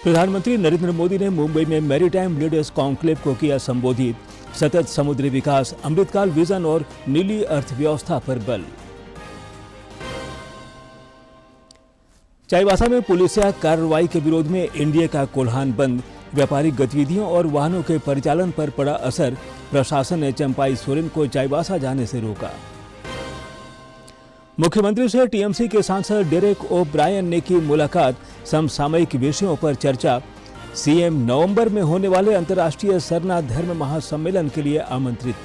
प्रधानमंत्री नरेंद्र मोदी ने मुंबई में मैरीटाइम लीडर्स कॉन्क्लेव को किया संबोधित। सतत समुद्री विकास, अमृतकाल विजन और नीली अर्थव्यवस्था पर बल। चाईबासा में पुलिसिया कार्रवाई के विरोध में एनडीए का कोल्हान बंद। व्यापारिक गतिविधियों और वाहनों के परिचालन पर पड़ा असर। प्रशासन ने चंपाई सोरेन को चाईबासा जाने से रोका। मुख्यमंत्री से टीएमसी के सांसद डेरेक ओ ब्रायन ने की मुलाकात। समसामयिक विषयों पर चर्चा। सीएम नवंबर में होने वाले अंतर्राष्ट्रीय सरना धर्म महासम्मेलन के लिए आमंत्रित।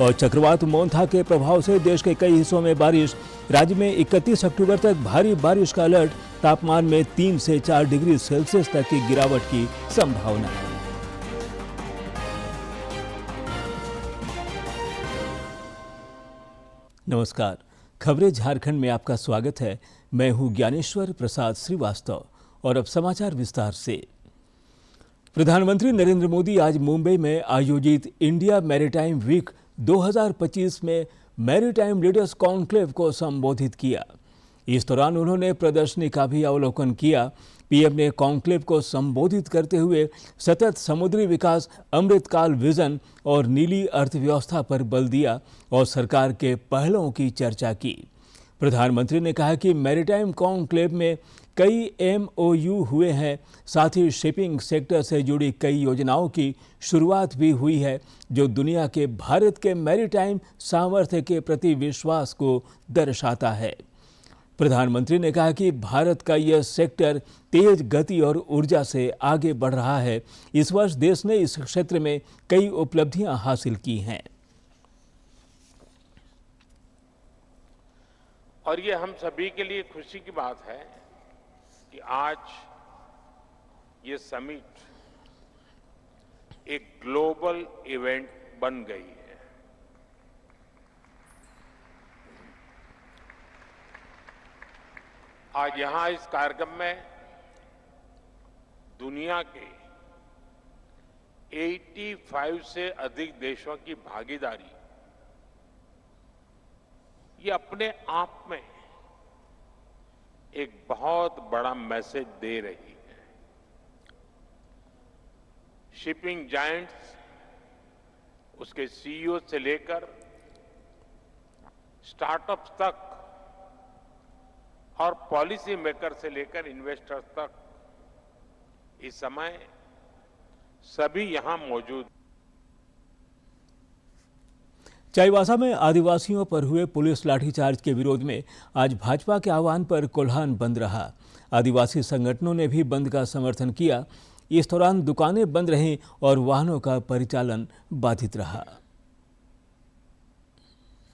और चक्रवात मोन्था के प्रभाव से देश के कई हिस्सों में बारिश। राज्य में 31 अक्टूबर तक भारी बारिश का अलर्ट। तापमान में 3 से 4 डिग्री सेल्सियस तक की गिरावट की संभावना। नमस्कार, खबरें झारखंड में आपका स्वागत है। मैं हूं ज्ञानेश्वर प्रसाद श्रीवास्तव और अब समाचार विस्तार से। प्रधानमंत्री नरेंद्र मोदी आज मुंबई में आयोजित इंडिया मैरीटाइम वीक 2025 में मैरीटाइम लीडर्स कॉन्क्लेव को संबोधित किया। इस दौरान उन्होंने प्रदर्शनी का भी अवलोकन किया। पीएम ने कॉन्क्लेव को संबोधित करते हुए सतत समुद्री विकास, अमृतकाल विजन और नीली अर्थव्यवस्था पर बल दिया और सरकार के पहलों की चर्चा की। प्रधानमंत्री ने कहा कि मैरीटाइम कॉन्क्लेव में कई एमओयू हुए हैं। साथ ही शिपिंग सेक्टर से जुड़ी कई योजनाओं की शुरुआत भी हुई है, जो दुनिया के भारत के मैरीटाइम सामर्थ्य के प्रति विश्वास को दर्शाता है। प्रधानमंत्री ने कहा कि भारत का यह सेक्टर तेज गति और ऊर्जा से आगे बढ़ रहा है। इस वर्ष देश ने इस क्षेत्र में कई उपलब्धियां हासिल की हैं। और ये हम सभी के लिए खुशी की बात है कि आज ये समिट एक ग्लोबल इवेंट बन गई है। आज यहां इस कार्यक्रम में दुनिया के 85 से अधिक देशों की भागीदारी ये अपने आप में एक बहुत बड़ा मैसेज दे रही है। शिपिंग जायंट्स, उसके सीईओ से लेकर स्टार्टअप्स तक और पॉलिसी मेकर से लेकर इन्वेस्टर्स तक इस समय सभी यहां मौजूद। चाईबासा में आदिवासियों पर हुए पुलिस लाठीचार्ज के विरोध में आज भाजपा के आह्वान पर कोल्हान बंद रहा। आदिवासी संगठनों ने भी बंद का समर्थन किया। इस दौरान दुकानें बंद रहीं और वाहनों का परिचालन बाधित रहा।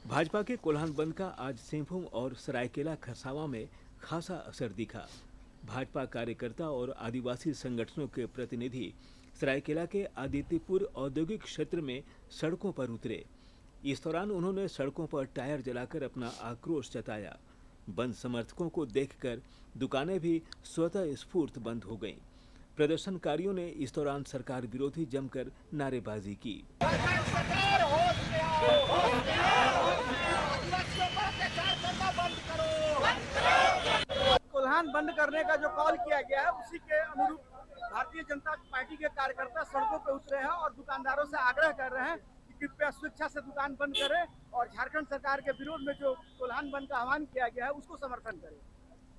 भाजपा के कोल्हान बंद का आज सिंहभूम और सरायकेला खरसावां में खासा असर दिखा। भाजपा कार्यकर्ता और आदिवासी संगठनों के प्रतिनिधि सरायकेला के आदित्यपुर औद्योगिक क्षेत्र में सड़कों पर उतरे। इस दौरान उन्होंने सड़कों पर टायर जलाकर अपना आक्रोश जताया। बंद समर्थकों को देखकर दुकानें भी स्वतः स्फूर्त बंद हो गईं। प्रदर्शनकारियों ने इस दौरान सरकार विरोधी जमकर नारेबाजी की। कोल्हान बंद करने का जो कॉल किया गया है, उसी के अनुरूप भारतीय जनता पार्टी के कार्यकर्ता सड़कों पर उतरे हैं और दुकानदारों से आग्रह कर रहे हैं कि कृपया स्वेच्छा से दुकान बंद करें और झारखंड सरकार के विरोध में जो कोल्हान बंद का आह्वान किया गया है उसको समर्थन करें।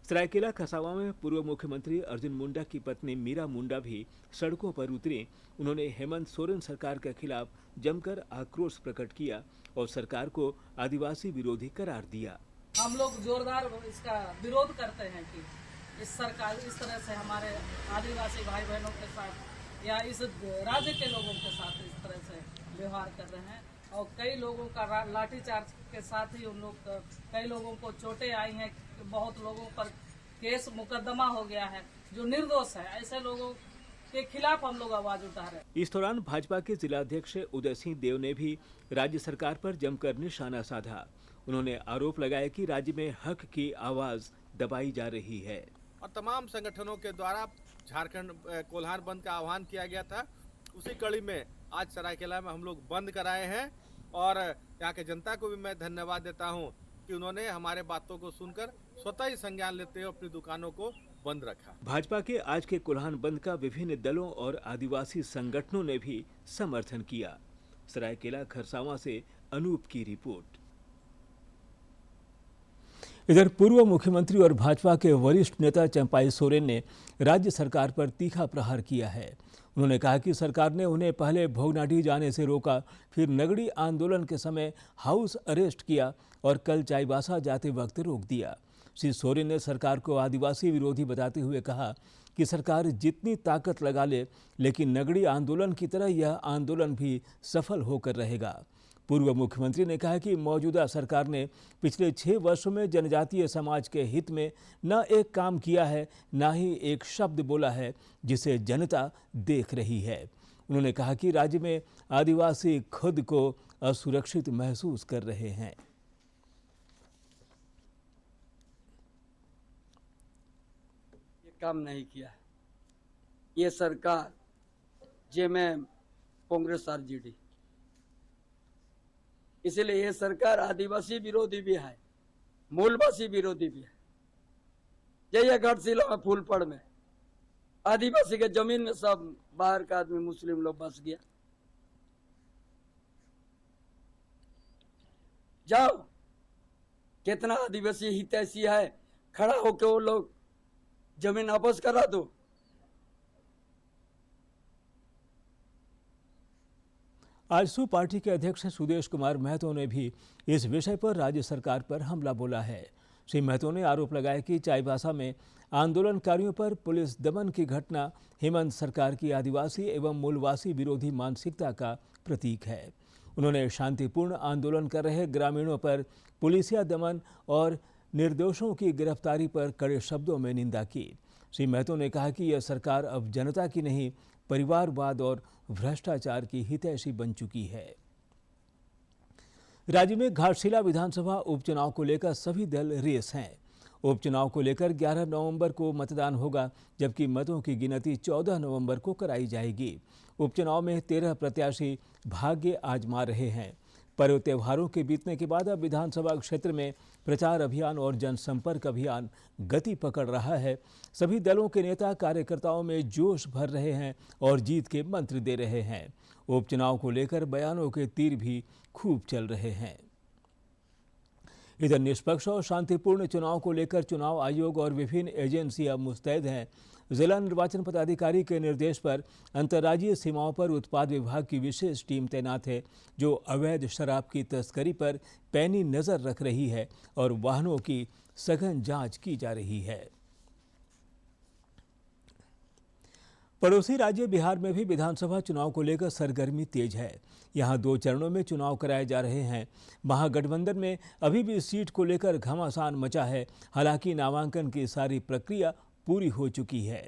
सरायकेला खरसावां में पूर्व मुख्यमंत्री अर्जुन मुंडा की पत्नी मीरा मुंडा भी सड़कों पर उतरी। उन्होंने हेमंत सोरेन सरकार के खिलाफ जमकर आक्रोश प्रकट किया और सरकार को आदिवासी विरोधी करार दिया। हम लोग जोरदार इसका विरोध करते हैं कि इस सरकार इस तरह से हमारे आदिवासी भाई बहनों के साथ या इस राज्य के लोगों के साथ इस तरह से व्यवहार कर रहे हैं। और कई लोगों का लाठीचार्ज के साथ ही उन लोग कई लोगों को चोटें आई हैं। बहुत लोगों पर केस मुकदमा हो गया है जो निर्दोष है। ऐसे लोगों के खिलाफ हम लोग आवाज उठा रहे हैं। इस दौरान भाजपा के जिलाध्यक्ष उदय सिंह देव ने भी राज्य सरकार पर जमकर निशाना साधा। उन्होंने आरोप लगाया कि राज्य में हक की आवाज दबाई जा रही है और तमाम संगठनों के द्वारा झारखंड कोल्हान बंद का आह्वान किया गया था। उसी कड़ी में आज सरायकेला में हम लोग बंद कराए हैं और यहाँ के जनता को भी मैं धन्यवाद देता हूँ कि उन्होंने हमारे बातों को सुनकर स्वतः ही संज्ञान लेते हुए अपनी दुकानों को बंद रखा। भाजपा के आज के कोल्हान बंद का विभिन्न दलों और आदिवासी संगठनों ने भी समर्थन किया। सरायकेला खरसावां से अनूप की रिपोर्ट। इधर पूर्व मुख्यमंत्री और भाजपा के वरिष्ठ नेता चंपाई सोरेन ने राज्य सरकार पर तीखा प्रहार किया है। उन्होंने कहा कि सरकार ने उन्हें पहले भोगनाडीह जाने से रोका, फिर नगड़ी आंदोलन के समय हाउस अरेस्ट किया और कल चाईबासा जाते वक्त रोक दिया। श्री सोरेन ने सरकार को आदिवासी विरोधी बताते हुए कहा कि सरकार जितनी ताकत लगा ले, लेकिन नगड़ी आंदोलन की तरह यह आंदोलन भी सफल होकर रहेगा। पूर्व मुख्यमंत्री ने कहा कि मौजूदा सरकार ने पिछले 6 वर्षों में जनजातीय समाज के हित में न एक काम किया है, न ही एक शब्द बोला है जिसे जनता देख रही है। उन्होंने कहा कि राज्य में आदिवासी खुद को असुरक्षित महसूस कर रहे हैं। ये काम नहीं किया है ये सरकार जे में कांग्रेस आरजेडी, इसलिए ये सरकार आदिवासी विरोधी भी है, मूलवासी विरोधी भी है। जय घाटशिला में फूलपड़ में आदिवासी के जमीन में सब बाहर का आदमी मुस्लिम लोग बस गया। जाओ कितना आदिवासी हितैषी है, खड़ा होकर वो लोग जमीन वापस करा दो। आजसू पार्टी के अध्यक्ष सुदेश कुमार महतो ने भी इस विषय पर राज्य सरकार पर हमला बोला है। श्री महतो ने आरोप लगाया कि चाईबासा में आंदोलनकारियों पर पुलिस दमन की घटना हेमंत सरकार की आदिवासी एवं मूलवासी विरोधी मानसिकता का प्रतीक है। उन्होंने शांतिपूर्ण आंदोलन कर रहे ग्रामीणों पर पुलिसिया दमन और निर्दोषों की गिरफ्तारी पर कड़े शब्दों में निंदा की। श्री महतो ने कहा कि यह सरकार अब जनता की नहीं, परिवारवाद और भ्रष्टाचार की हितैषी बन चुकी है। राज्य में घाटशिला विधानसभा उपचुनाव को लेकर सभी दल रेस हैं। उपचुनाव को लेकर 11 नवंबर को मतदान होगा, जबकि मतों की गिनती 14 नवंबर को कराई जाएगी। उपचुनाव में 13 प्रत्याशी भाग्य आजमा रहे हैं। पर्व त्योहारों के बीतने के बाद अब विधानसभा क्षेत्र में प्रचार अभियान और जनसंपर्क अभियान गति पकड़ रहा है। सभी दलों के नेता कार्यकर्ताओं में जोश भर रहे हैं और जीत के मंत्र दे रहे हैं। उपचुनाव को लेकर बयानों के तीर भी खूब चल रहे हैं। इधर निष्पक्ष और शांतिपूर्ण चुनाव को लेकर चुनाव आयोग और विभिन्न एजेंसियां मुस्तैद हैं। जिला निर्वाचन पदाधिकारी के निर्देश पर अंतर्राज्यीय सीमाओं पर उत्पाद विभाग की विशेष टीम तैनात है, जो अवैध शराब की तस्करी पर पैनी नजर रख रही है और वाहनों की सघन जांच की जा रही है। पड़ोसी राज्य बिहार में भी विधानसभा चुनाव को लेकर सरगर्मी तेज है। यहां 2 चरणों में चुनाव कराए जा रहे हैं। महागठबंधन में अभी भी सीट को लेकर घमासान मचा है। हालांकि नामांकन की सारी प्रक्रिया पूरी हो चुकी है।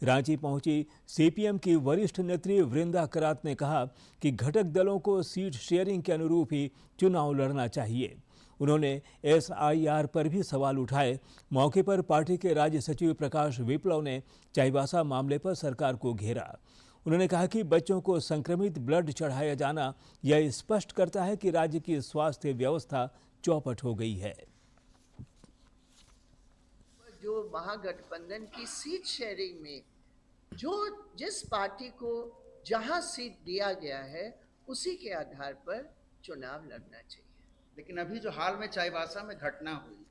रांची पहुंची सीपीएम की वरिष्ठ नेत्री वृंदा करात ने कहा कि घटक दलों को सीट शेयरिंग के अनुरूप ही चुनाव लड़ना चाहिए। उन्होंने एसआईआर पर भी सवाल उठाए। मौके पर पार्टी के राज्य सचिव प्रकाश विप्लव ने चाईबासा मामले पर सरकार को घेरा। उन्होंने कहा कि बच्चों को संक्रमित ब्लड चढ़ाया जाना यह स्पष्ट करता है कि राज्य की स्वास्थ्य व्यवस्था चौपट हो गई है। जो महागठबंधन की सीट शेयरिंग में जो जिस पार्टी को जहां सीट दिया गया है उसी के आधार पर चुनाव लड़ना चाहिए। लेकिन अभी जो हाल में चाईबासा में घटना हुई,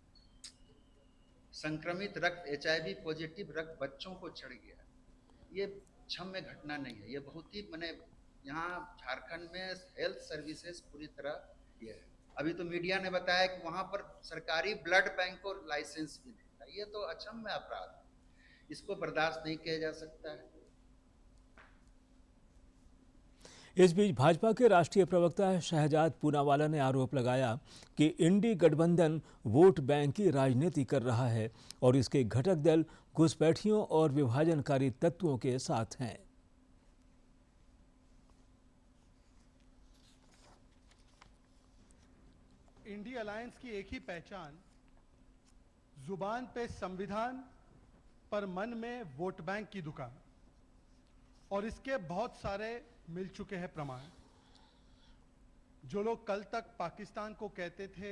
संक्रमित रक्त HIV पॉजिटिव रक्त बच्चों को चढ़ गया, ये क्षम्य घटना नहीं है। ये बहुत ही यहाँ झारखंड में हेल्थ सर्विसेज पूरी तरह ये है। अभी तो मीडिया ने बताया कि वहां पर सरकारी ब्लड बैंक को लाइसेंस भी देता है। ये तो अक्षम्य अपराध है, इसको बर्दाश्त नहीं किया जा सकता है। इस बीच भाजपा के राष्ट्रीय प्रवक्ता शहजाद पूनावाला ने आरोप लगाया कि इंडी गठबंधन वोट बैंक की राजनीति कर रहा है और इसके घटक दल घुसपैठियों और विभाजनकारी तत्वों के साथ हैं। इंडी अलायंस की एक ही पहचान, जुबान पे संविधान पर मन में वोट बैंक की दुकान, और इसके बहुत सारे मिल चुके हैं प्रमाण। जो लोग कल तक पाकिस्तान को कहते थे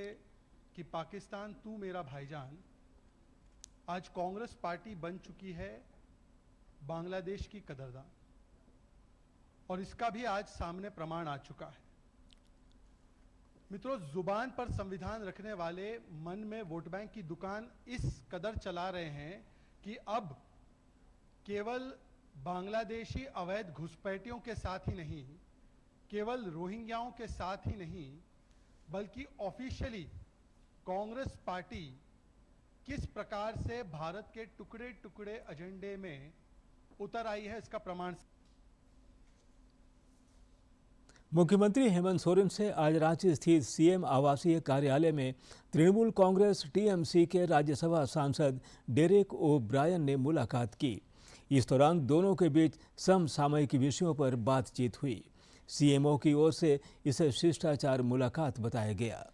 कि पाकिस्तान तू मेरा भाईजान, आज कांग्रेस पार्टी बन चुकी है बांग्लादेश की कदरदान, और इसका भी आज सामने प्रमाण आ चुका है। मित्रों, जुबान पर संविधान रखने वाले मन में वोट बैंक की दुकान इस कदर चला रहे हैं कि अब केवल बांग्लादेशी अवैध घुसपैठियों के साथ ही नहीं, केवल रोहिंग्याओं के साथ ही नहीं, बल्कि ऑफिशियली कांग्रेस पार्टी किस प्रकार से भारत के टुकड़े टुकड़े एजेंडे में उतर आई है, इसका प्रमाण। मुख्यमंत्री हेमंत सोरेन से आज रांची स्थित सीएम आवासीय कार्यालय में तृणमूल कांग्रेस टीएमसी के राज्यसभा सांसद डेरेक ओ ब्रायन ने मुलाकात की। इस दौरान दोनों के बीच समसामयिक विषयों पर बातचीत हुई। सीएमओ की ओर से इसे शिष्टाचार मुलाकात बताया गया।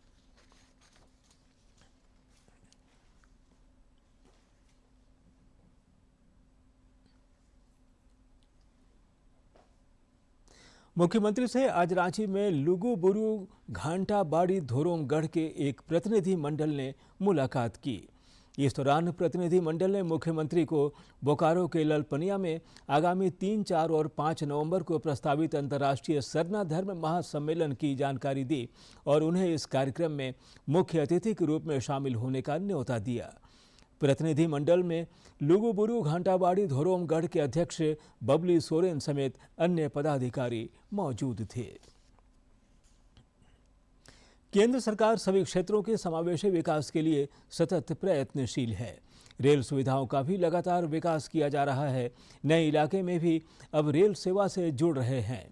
मुख्यमंत्री से आज रांची में लुगु बुरु घांटा बाड़ी धोरोमगढ़ के एक प्रतिनिधि मंडल ने मुलाकात की। इस दौरान प्रतिनिधि मंडल ने मुख्यमंत्री को बोकारो के ललपनिया में आगामी 3, 4 और 5 नवंबर को प्रस्तावित अंतर्राष्ट्रीय सरना धर्म महासम्मेलन की जानकारी दी और उन्हें इस कार्यक्रम में मुख्य अतिथि के रूप में शामिल होने का न्योता दिया। प्रतिनिधि मंडल में लुगुबुरु घांटाबाड़ी धोरोमगढ़ के अध्यक्ष बबली सोरेन समेत अन्य पदाधिकारी मौजूद थे। केंद्र सरकार सभी क्षेत्रों के समावेशी विकास के लिए सतत प्रयत्नशील है। रेल सुविधाओं का भी लगातार विकास किया जा रहा है। नए इलाके में भी अब रेल सेवा से जुड़ रहे हैं।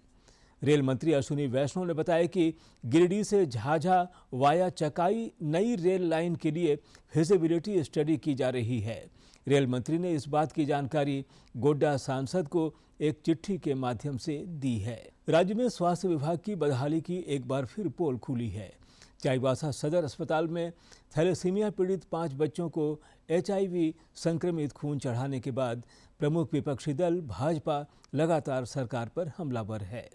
रेल मंत्री अश्विनी वैष्णव ने बताया कि गिरिडीह से झाझा वाया चकाई नई रेल लाइन के लिए फिजिबिलिटी स्टडी की जा रही है। रेल मंत्री ने इस बात की जानकारी गोड्डा सांसद को एक चिट्ठी के माध्यम से दी है। राज्य में स्वास्थ्य विभाग की बदहाली की एक बार फिर पोल खुली है। चाईबासा सदर अस्पताल में थैलेसीमिया पीड़ित 5 बच्चों को HIV संक्रमित खून चढ़ाने के बाद प्रमुख विपक्षी दल भाजपा लगातार सरकार पर हमलावर है।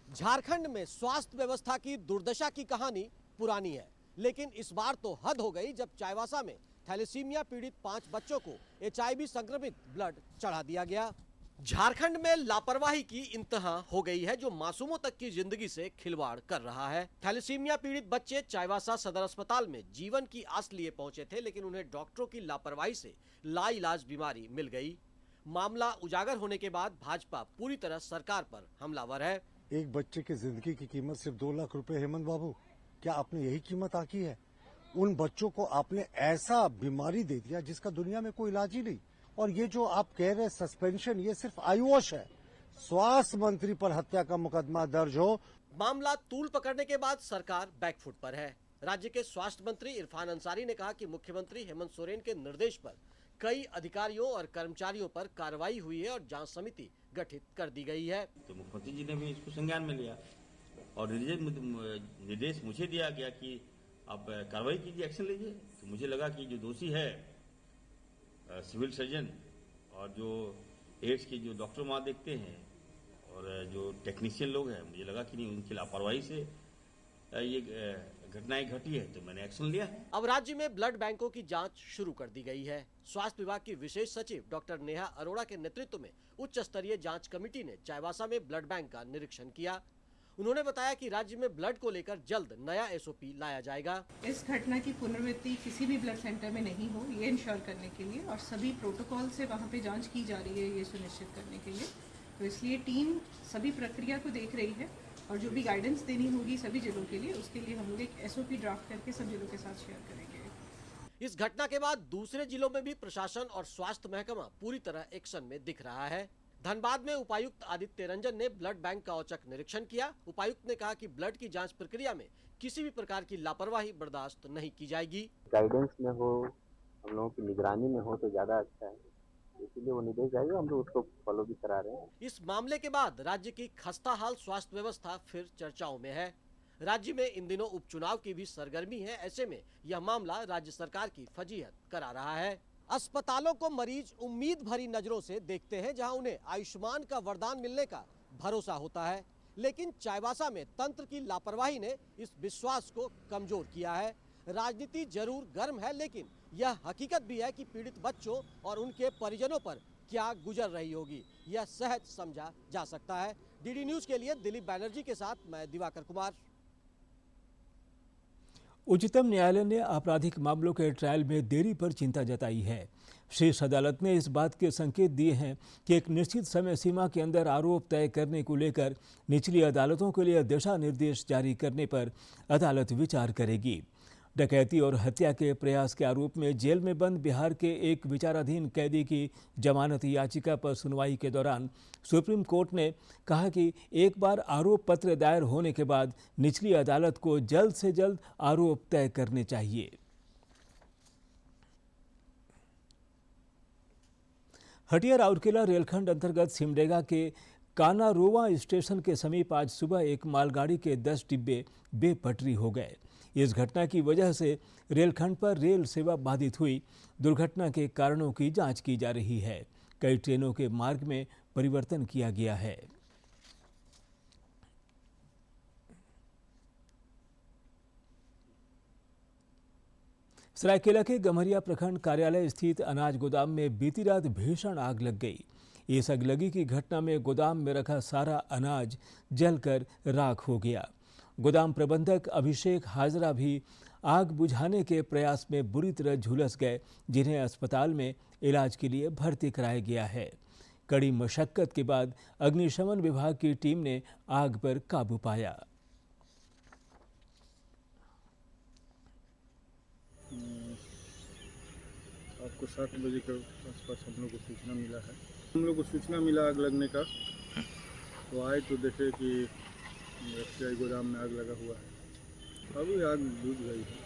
झारखंड में स्वास्थ्य व्यवस्था की दुर्दशा की कहानी पुरानी है, लेकिन इस बार तो हद हो गई जब चाईबासा में थैलेसीमिया पीड़ित 5 बच्चों को HIV संक्रमित ब्लड चढ़ा दिया गया। झारखंड में लापरवाही की इंतहा हो गई है जो मासूमों तक की जिंदगी से खिलवाड़ कर रहा है। थैलेसीमिया पीड़ित बच्चे चाईबासा सदर अस्पताल में जीवन की आस लिए पहुंचे थे, लेकिन उन्हें डॉक्टरों की लापरवाही से लाइलाज बीमारी मिल गई। मामला उजागर होने के बाद भाजपा पूरी तरह सरकार पर हमलावर है। एक बच्चे की जिंदगी की कीमत सिर्फ 2 लाख रुपए। हेमंत बाबू, क्या आपने यही कीमत आकी है? उन बच्चों को आपने ऐसा बीमारी दे दिया जिसका दुनिया में कोई इलाज ही नहीं। और ये जो आप कह रहे सस्पेंशन, ये सिर्फ आयुष है। स्वास्थ्य मंत्री पर हत्या का मुकदमा दर्ज हो। मामला तूल पकड़ने के बाद सरकार बैकफुट पर है। राज्य के स्वास्थ्य मंत्री इरफान अंसारी ने कहा कि मुख्यमंत्री हेमंत सोरेन के निर्देश पर कई अधिकारियों और कर्मचारियों पर कार्रवाई हुई है और जांच समिति गठित कर दी गई है। तो मुख्यमंत्री जी ने भी इसको संज्ञान में लिया और निर्देश मुझे दिया गया कि आप कार्रवाई कीजिए, एक्शन लीजिए। तो मुझे लगा कि जो दोषी है सिविल सर्जन और जो एड्स के जो डॉक्टर वहाँ देखते हैं और जो टेक्नीशियन लोग हैं, मुझे लगा कि नहीं, उनकी लापरवाही से ये घटनाएं घटी है, तो मैंने एक्शन लिया है। अब राज्य में ब्लड बैंकों की जांच शुरू कर दी गई है। स्वास्थ्य विभाग की विशेष सचिव डॉक्टर नेहा अरोड़ा के नेतृत्व में उच्च स्तरीय जांच कमेटी ने चाईबासा में ब्लड बैंक का निरीक्षण किया। उन्होंने बताया कि राज्य में ब्लड को लेकर जल्द नया SOP लाया जाएगा। इस घटना की पुनरावृत्ति किसी भी ब्लड सेंटर में नहीं हो, ये इंश्योर करने के लिए और सभी प्रोटोकॉल से वहाँ पे जांच की जा रही है, ये सुनिश्चित करने के लिए। तो इसलिए टीम सभी प्रक्रिया को देख रही है और जो भी गाइडेंस देनी होगी सभी जिलों के लिए, उसके लिए हम लोग एक SOP ड्राफ्ट करके सब जिलों के साथ शेयर करेंगे। इस घटना के बाद दूसरे जिलों में भी प्रशासन और स्वास्थ्य महकमा पूरी तरह एक्शन में दिख रहा है। धनबाद में उपायुक्त आदित्य रंजन ने ब्लड बैंक का औचक निरीक्षण किया। उपायुक्त ने कहा कि ब्लड की जांच प्रक्रिया में किसी भी प्रकार की लापरवाही बर्दाश्त नहीं की जाएगी। गाइडेंस में हो, हम लोगों की निगरानी में हो तो ज्यादा अच्छा है, इसीलिए वो निर्देश आएगा, हम लोग उसको फॉलो भी करा रहे हैं। इस मामले के बाद राज्य की खस्ताहाल स्वास्थ्य व्यवस्था फिर चर्चाओं में है। राज्य में इन दिनों उपचुनाव की भी सरगर्मी है। ऐसे में यह मामला राज्य सरकार की फजीहत करा रहा है। अस्पतालों को मरीज उम्मीद भरी नजरों से देखते हैं, जहां उन्हें आयुष्मान का वरदान मिलने का भरोसा होता है। लेकिन चाईबासा में तंत्र की लापरवाही ने इस विश्वास को कमजोर किया है। राजनीति जरूर गर्म है, लेकिन यह हकीकत भी है कि पीड़ित बच्चों और उनके परिजनों पर क्या गुजर रही होगी, यह सहज समझा जा सकता है। डीडी न्यूज के लिए दिलीप बैनर्जी के साथ मैं दिवाकर कुमार। उच्चतम न्यायालय ने आपराधिक मामलों के ट्रायल में देरी पर चिंता जताई है। शीर्ष अदालत ने इस बात के संकेत दिए हैं कि एक निश्चित समय सीमा के अंदर आरोप तय करने को लेकर निचली अदालतों के लिए दिशा निर्देश जारी करने पर अदालत विचार करेगी। डकैती और हत्या के प्रयास के आरोप में जेल में बंद बिहार के एक विचाराधीन कैदी की जमानत याचिका पर सुनवाई के दौरान सुप्रीम कोर्ट ने कहा कि एक बार आरोप पत्र दायर होने के बाद निचली अदालत को जल्द से जल्द आरोप तय करने चाहिए। हटिया राउरकेला रेलखंड अंतर्गत सिमडेगा के कानारोवा स्टेशन के समीप आज सुबह एक मालगाड़ी के 10 डिब्बे बेपटरी हो गए। इस घटना की वजह से रेलखंड पर रेल सेवा बाधित हुई। दुर्घटना के कारणों की जांच की जा रही है। कई ट्रेनों के मार्ग में परिवर्तन किया गया है। सरायकेला के गम्हरिया प्रखंड कार्यालय स्थित अनाज गोदाम में बीती रात भीषण आग लग गई। इस अगलगी की घटना में गोदाम में रखा सारा अनाज जलकर राख हो गया। गोदाम प्रबंधक अभिषेक हाजरा भी आग बुझाने के प्रयास में बुरी तरह झुलस गए, जिन्हें अस्पताल में इलाज के लिए भर्ती कराया गया है। कड़ी मशक्कत के बाद अग्निशमन विभाग की टीम ने आग पर काबू पाया। आपको 7 बजे के आसपास हम लोग को सूचना मिला है। हम लोग को सूचना मिला आग लगने का, तो आए तो देखे कि एफसीआई गोदाम में आग लगा हुआ है। अभी आग बुझ गई है।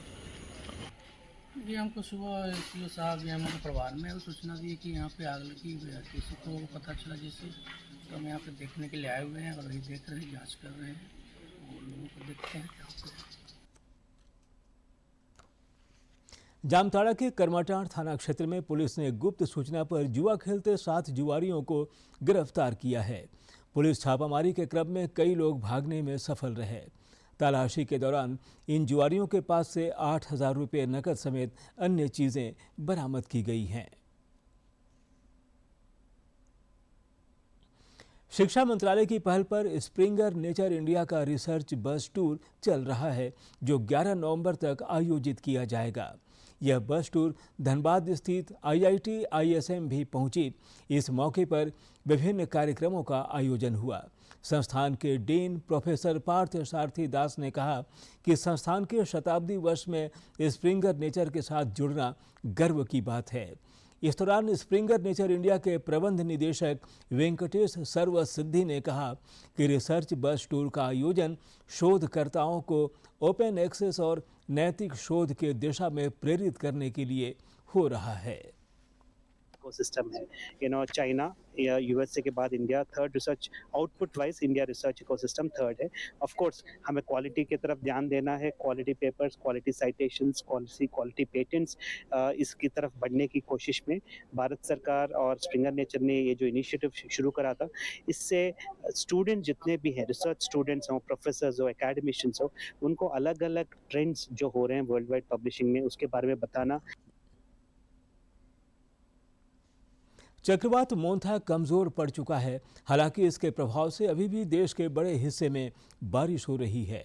ये हमको सुबह सीओ साहब या हमारे परिवार में सूचना दी कि यहाँ पे आग लगी हुई है। किसी को पता चला जैसे, तो हम यहाँ पे देखने के लिए आए हुए हैं और वही देख रहे हैं, जाँच कर रहे हैं और लोगों को देखते हैं क्या होता है। जामताड़ा के करमाटांड़ थाना क्षेत्र में पुलिस ने गुप्त सूचना पर जुआ खेलते 7 जुआरियों को गिरफ्तार किया है। पुलिस छापामारी के क्रम में कई लोग भागने में सफल रहे। तलाशी के दौरान इन जुआरियों के पास से 8,000 रुपये नकद समेत अन्य चीजें बरामद की गई हैं। शिक्षा मंत्रालय की पहल पर स्प्रिंगर नेचर इंडिया का रिसर्च बस टूर चल रहा है, जो 11 नवंबर तक आयोजित किया जाएगा। यह बस टूर धनबाद स्थित IIT ISM भी पहुंची। इस मौके पर विभिन्न कार्यक्रमों का आयोजन हुआ। संस्थान के डीन प्रोफेसर पार्थ सारथी दास ने कहा कि संस्थान के शताब्दी वर्ष में स्प्रिंगर नेचर के साथ जुड़ना गर्व की बात है। इस दौरान स्प्रिंगर नेचर इंडिया के प्रबंध निदेशक वेंकटेश सर्वसिद्धि ने कहा कि रिसर्च बस टूर का आयोजन शोधकर्ताओं को ओपन एक्सेस और नैतिक शोध के दिशा में प्रेरित करने के लिए हो रहा है। इकोसिस्टम है, चाइना या यूएसए के बाद India third, research output wise India research ecosystem third है। ऑफ कोर्स हमें क्वालिटी की तरफ ध्यान देना है, quality papers, quality citations, quality patents, इसकी तरफ बढ़ने की कोशिश में भारत सरकार और स्प्रिंगर नेचर ने ये जो इनिशिएटिव शुरू करा था, इससे स्टूडेंट जितने भी हैं, रिसर्च स्टूडेंट्स हो, प्रोफेसर्स हो, एकेडमिशियंस हो, उनको अलग अलग ट्रेंड्स जो हो रहे हैं वर्ल्ड वाइड पब्लिशिंग में, उसके बारे में बताना। चक्रवात मोंथा कमजोर पड़ चुका है। हालांकि इसके प्रभाव से अभी भी देश के बड़े हिस्से में बारिश हो रही है।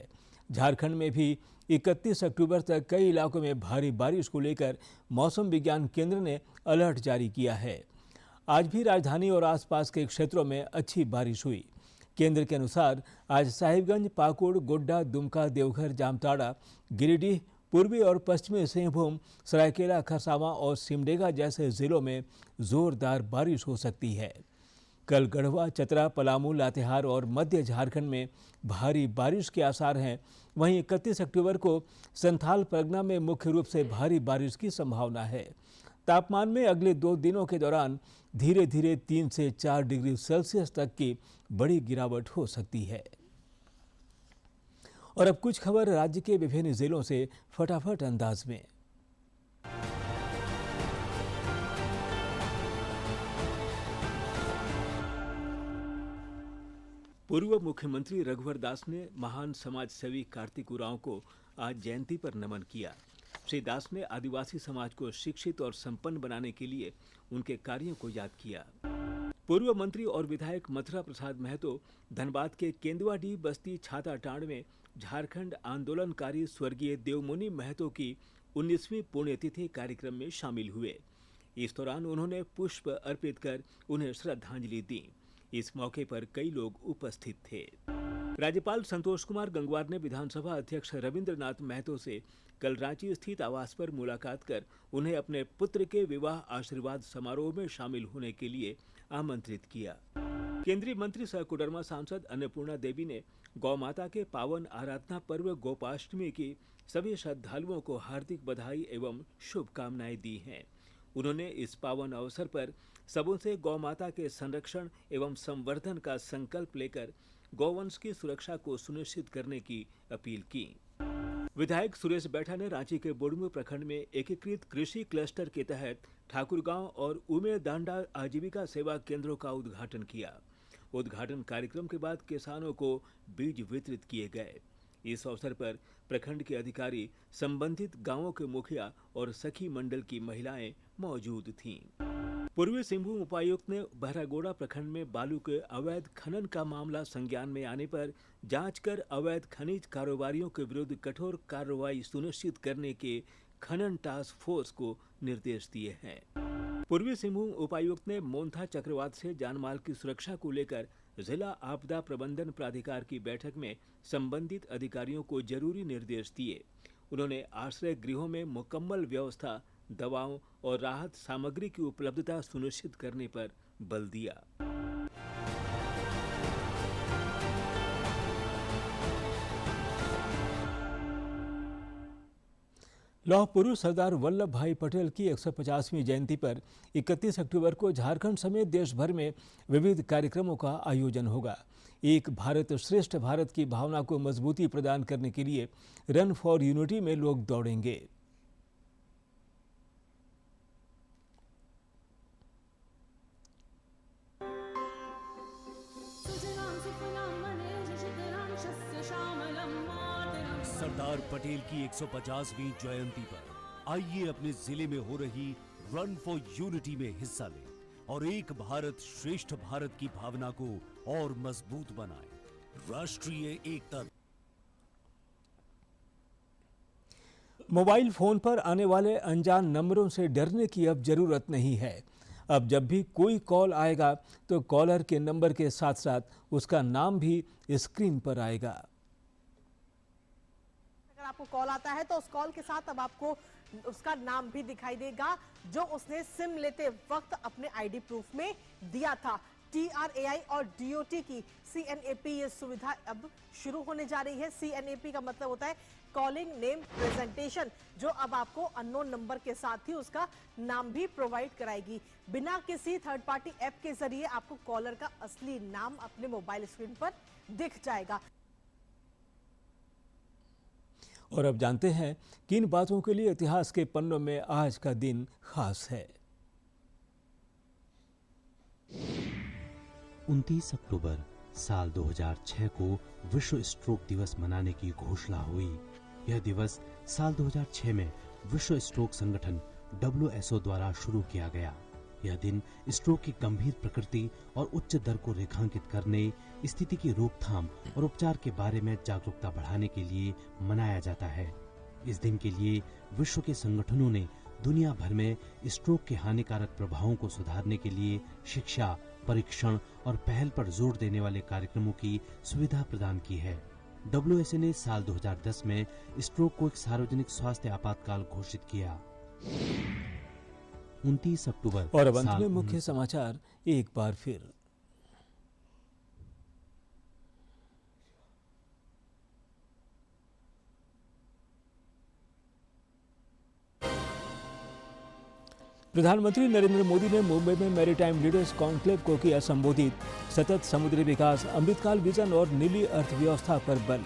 झारखंड में भी 31 अक्टूबर तक कई इलाकों में भारी बारिश को लेकर मौसम विज्ञान केंद्र ने अलर्ट जारी किया है। आज भी राजधानी और आसपास के क्षेत्रों में अच्छी बारिश हुई। केंद्र के अनुसार आज साहिबगंज, पाकुड़, गोड्डा, दुमका, देवघर, जामताड़ा, गिरिडीह, पूर्वी और पश्चिमी सिंहभूम, सरायकेला, खरसावां और सिमडेगा जैसे जिलों में जोरदार बारिश हो सकती है। कल गढ़वा, चतरा, पलामू, लातेहार और मध्य झारखंड में भारी बारिश के आसार हैं। वहीं 31 अक्टूबर को संथाल परगना में मुख्य रूप से भारी बारिश की संभावना है। तापमान में अगले 2 दिनों के दौरान धीरे धीरे 3 से 4 डिग्री सेल्सियस तक की बड़ी गिरावट हो सकती है। और अब कुछ खबर राज्य के विभिन्न जिलों से फटाफट अंदाज में। पूर्व मुख्यमंत्री रघुवर दास ने महान समाजसेवी कार्तिक उरांव को आज जयंती पर नमन किया। श्री दास ने आदिवासी समाज को शिक्षित और संपन्न बनाने के लिए उनके कार्यों को याद किया। पूर्व मंत्री और विधायक मथुरा प्रसाद महतो धनबाद के केंदुआडीह बस्ती छाताटांड में झारखंड आंदोलनकारी स्वर्गीय देवमुनि महतो की 19वीं पुण्यतिथि कार्यक्रम में शामिल हुए। इस दौरान उन्होंने पुष्प अर्पित कर उन्हें श्रद्धांजलि दी। इस मौके पर कई लोग उपस्थित थे। राज्यपाल संतोष कुमार गंगवार ने विधानसभा अध्यक्ष रविंद्रनाथ महतो से कल रांची स्थित आवास पर मुलाकात कर उन्हें अपने पुत्र के विवाह आशीर्वाद समारोह में शामिल होने के लिए आमंत्रित किया। केंद्रीय मंत्री सह कोडरमा सांसद अन्नपूर्णा देवी ने गौ माता के पावन आराधना पर्व गोपाष्टमी की सभी श्रद्धालुओं को हार्दिक बधाई एवं शुभकामनाएं दी हैं। उन्होंने इस पावन अवसर पर सबों से गौ माता के संरक्षण एवं संवर्धन का संकल्प लेकर गौवंश की सुरक्षा को सुनिश्चित करने की अपील की। विधायक सुरेश बैठा ने रांची के बुढ़मू प्रखंड में एकीकृत कृषि क्लस्टर के तहत ठाकुरगांव और उमेदांडा आजीविका सेवा केंद्रों का उद्घाटन किया। उद्घाटन कार्यक्रम के बाद किसानों को बीज वितरित किए गए। इस अवसर पर प्रखंड के अधिकारी, संबंधित गांवों के मुखिया और सखी मंडल की महिलाएं मौजूद थीं। पूर्वी सिंहभूम उपायुक्त ने बहरागोड़ा प्रखंड में बालू के अवैध खनन का मामला संज्ञान में आने पर जांच कर अवैध खनिज कारोबारियों के विरुद्ध कठोर कार्रवाई सुनिश्चित करने के खनन टास्क फोर्स को निर्देश दिए हैं। पूर्वी सिंहभूम उपायुक्त ने मोन्था चक्रवात से जानमाल की सुरक्षा को लेकर जिला आपदा प्रबंधन प्राधिकार की बैठक में संबंधित अधिकारियों को जरूरी निर्देश दिए। उन्होंने आश्रय गृहों में मुकम्मल व्यवस्था, दवाओं और राहत सामग्री की उपलब्धता सुनिश्चित करने पर बल दिया। लौह पुरुष सरदार वल्लभ भाई पटेल की 150वीं जयंती पर 31 अक्टूबर को झारखंड समेत देश भर में विविध कार्यक्रमों का आयोजन होगा। एक भारत श्रेष्ठ भारत की भावना को मजबूती प्रदान करने के लिए रन फॉर यूनिटी में लोग दौड़ेंगे। सरदार पटेल की 150वीं जयंती पर आइए अपने जिले में हो रही रन फॉर यूनिटी में हिस्सा लें और एक भारत श्रेष्ठ भारत की भावना को और मजबूत बनाएं। राष्ट्रीय एकता। मोबाइल फोन पर आने वाले अनजान नंबरों से डरने की अब जरूरत नहीं है। अब जब भी कोई कॉल आएगा तो कॉलर के नंबर के साथ साथ उसका नाम भी स्क्रीन पर आएगा। अगर आपको कॉल आता है तो उस कॉल के साथ अब आपको उसका नाम भी दिखाई देगा जो उसने सिम लेते वक्त अपने आईडी प्रूफ में दिया था। TRAI और DOT की CNAP ये सुविधा अब शुरू होने जा रही है। CNAP का मतलब होता है कॉलिंग नेम प्रेजेंटेशन, जो अब आपको अननोन नंबर के साथ ही उसका नाम भी प्रोवाइड कराएगी। बिना किसी थर्ड पार्टी ऐप के जरिए आपको कॉलर का असली नाम अपने मोबाइल स्क्रीन पर दिख जाएगा। और अब जानते हैं किन बातों के लिए इतिहास के पन्नों में आज का दिन खास है। 29 अक्टूबर साल 2006 को विश्व स्ट्रोक दिवस मनाने की घोषणा हुई। यह दिवस साल 2006 में विश्व स्ट्रोक संगठन WHO द्वारा शुरू किया गया। यह दिन स्ट्रोक की गंभीर प्रकृति और उच्च दर को रेखांकित करने, स्थिति की रोकथाम और उपचार के बारे में जागरूकता बढ़ाने के लिए मनाया जाता है। इस दिन के लिए विश्व के संगठनों ने दुनिया भर में स्ट्रोक के हानिकारक प्रभावों को सुधारने के लिए शिक्षा, परीक्षण और पहल पर जोर देने वाले कार्यक्रमों की सुविधा प्रदान की है। WHO ने साल 2010 में स्ट्रोक को एक सार्वजनिक स्वास्थ्य आपातकाल घोषित किया। 29 अक्टूबर और अब अंत में मुख्य समाचार एक बार फिर। प्रधानमंत्री नरेंद्र मोदी ने मुंबई में मैरीटाइम लीडर्स कॉन्क्लेव को किया संबोधित। सतत समुद्री विकास, अमृतकाल विजन और नीली अर्थव्यवस्था पर बल।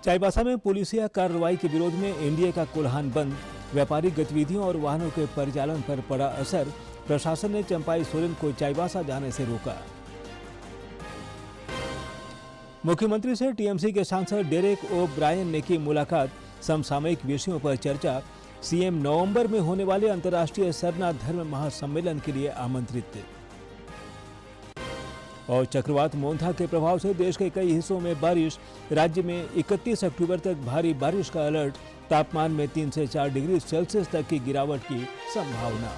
चाईबासा में पुलिसिया कार्रवाई के विरोध में एनडीए का कोल्हान बंद। व्यापारिक गतिविधियों और वाहनों के परिचालन पर पड़ा असर। प्रशासन ने चंपाई सोरेन को चाईबासा जाने से रोका। मुख्यमंत्री से टीएमसी के सांसद डेरेक ओ ब्रायन ने की मुलाकात। समसामयिक विषयों पर चर्चा। सीएम नवंबर में होने वाले अंतर्राष्ट्रीय सरना धर्म महासम्मेलन के लिए आमंत्रित। और चक्रवात मोंथा के प्रभाव से देश के कई हिस्सों में बारिश। राज्य में 31 अक्टूबर तक भारी बारिश का अलर्ट। तापमान में 3 से 4 डिग्री सेल्सियस तक की गिरावट की संभावना।